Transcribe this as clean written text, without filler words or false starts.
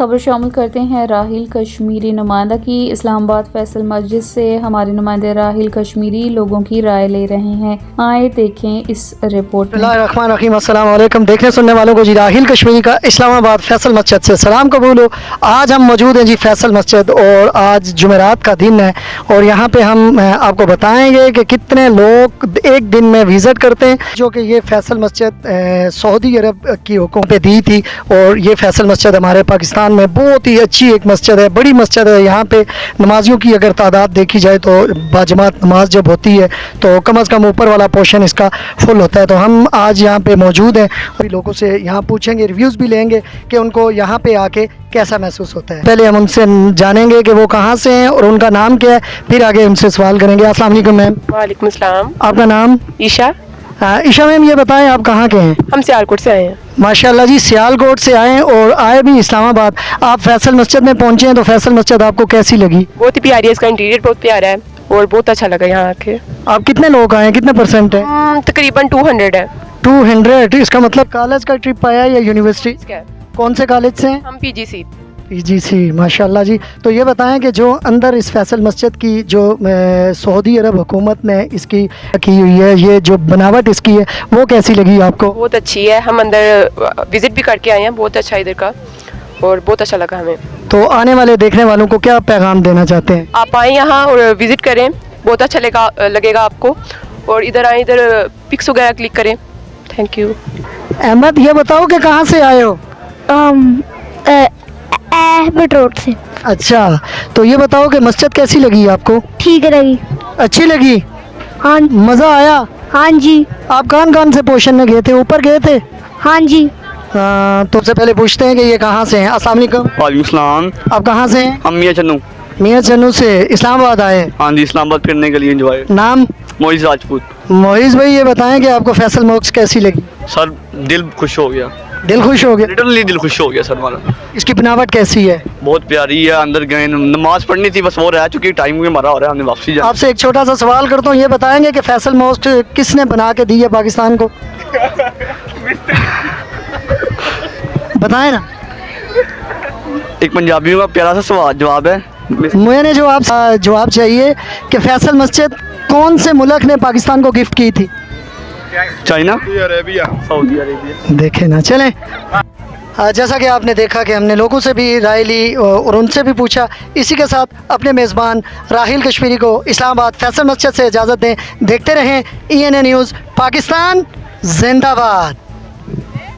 खबर शामिल करते हैं राहिल कश्मीरी नुमाइंदा की। इस्लामाबाद फैसल मस्जिद से हमारे नुमाइंदे राहिल कश्मीरी लोगों की राय ले रहे हैं। आए देखें इस रिपोर्ट में। अस्सलाम वालेकुम देखने सुनने वालों को जी राहिल कश्मीरी का इस्लामाबाद फैसल मस्जिद से सलाम कबूल हो। आज हम मौजूद हैं जी फैसल मस्जिद और आज जुमेरात का दिन है और यहाँ पे हम आपको बताएंगे कि कितने लोग एक दिन में विज़िट करते हैं। जो कि ये फैसल मस्जिद सऊदी अरब की हुकूम पे दी थी और ये फैसल मस्जिद हमारे पाकिस्तान में बहुत ही अच्छी एक मस्जिद है, बड़ी मस्जिद है। यहाँ पे नमाजियों की अगर तादाद देखी जाए तो बाजमात नमाज जब होती है तो कम से कम ऊपर वाला पोर्शन इसका फुल होता है। तो हम आज यहाँ पे मौजूद हैं और लोगों से यहाँ पूछेंगे, रिव्यूज़ भी लेंगे कि उनको यहाँ पे आके कैसा महसूस होता है। पहले हम उनसे जानेंगे कि वो कहाँ से हैं और उनका नाम क्या है, फिर आगे उनसे सवाल करेंगे। अस्सलाम वालेकुम मैम। वालेकुम अस्सलाम। आपका नाम? ईशा। ईशा मैम, ये बताएं आप कहाँ के हैं? हम सियालकोट से आए हैं। माशाल्लाह जी, सियालकोट से आए हैं और आए भी इस्लामाबाद। आप फैसल मस्जिद में पहुँचे हैं तो फैसल मस्जिद आपको कैसी लगी? बहुत ही प्यारी है, इसका इंटीरियर बहुत प्यारा है और बहुत अच्छा लगा यहाँ आके। आप कितने लोग आए हैं, कितने परसेंट है? तकरीबन 200 है। 200? इसका मतलब कॉलेज का ट्रिप आया या यूनिवर्सिटी? कौन से कॉलेज से हैं? हम पीजीसी। पीजीसी, माशाल्लाह जी। तो ये बताएं कि जो अंदर इस फैसल मस्जिद की जो सऊदी अरब हुकूमत ने इसकी की हुई है, ये जो बनावट इसकी है वो कैसी लगी आपको? बहुत अच्छी है, हम अंदर विजिट भी करके आए हैं, बहुत अच्छा इधर का और बहुत अच्छा लगा हमें। तो आने वाले देखने वालों को क्या पैगाम देना चाहते हैं? आप आएँ यहाँ और विजिट करें, बहुत अच्छा लगेगा आपको। और इधर आए, इधर पिक्स वगैरह क्लिक करें। Thank you. अहमद, ये बताओ कि कहाँ से आए हो? अहमद रोड से। अच्छा, तो ये बताओ कि मस्जिद कैसी लगी आपको? ठीक लगी। अच्छी लगी? हाँ। मज़ा आया? हाँ जी। आप कौन से पोर्शन में गए थे, ऊपर गए थे? हाँ जी। तो सबसे पहले पूछते हैं कि ये कहाँ से हैं। अस्सलाम वालेकुम। वालेकुम सलाम। आप कहाँ से हैं? हम मियाँ चन्नू। मियाँ चन्नू से इस्लामाबाद आए? हाँ जी, इस्लामाबाद फिरने के लिए एंजॉय। नाम? मोइज़ राजपूत। मोइज़ भाई, ये बताएं कि आपको फैसल मॉस्क कैसी लगी? सर दिल खुश हो गया। दिल खुश हो गया? लिटरली दिल खुश हो गया सर हमारा। इसकी बनावट कैसी है? बहुत प्यारी है। अंदर गए, नमाज पढ़नी थी बस, वो रह चुकी, टाइम में मरा हो रहा है, हमने वापसी जाना। आपसे एक छोटा सा सवाल करता हूँ, ये बताएंगे कि फैसल मॉस्क किसने बना के दी है पाकिस्तान को? बताएं ना। एक पंजाबियों का प्यारा सा सवाल जवाब है। मुझे जवाब चाहिए कि फैसल मस्जिद कौन से मुल्क ने पाकिस्तान को गिफ्ट की थी? China, Saudi Arabia. देखे ना, चलें। जैसा कि आपने देखा कि हमने लोगों से भी राय ली और उनसे भी पूछा। इसी के साथ अपने मेज़बान राहिल कश्मीरी को इस्लामाबाद फैसल मस्जिद से इजाज़त दें। देखते रहें ENA न्यूज़ पाकिस्तान जिंदाबाद।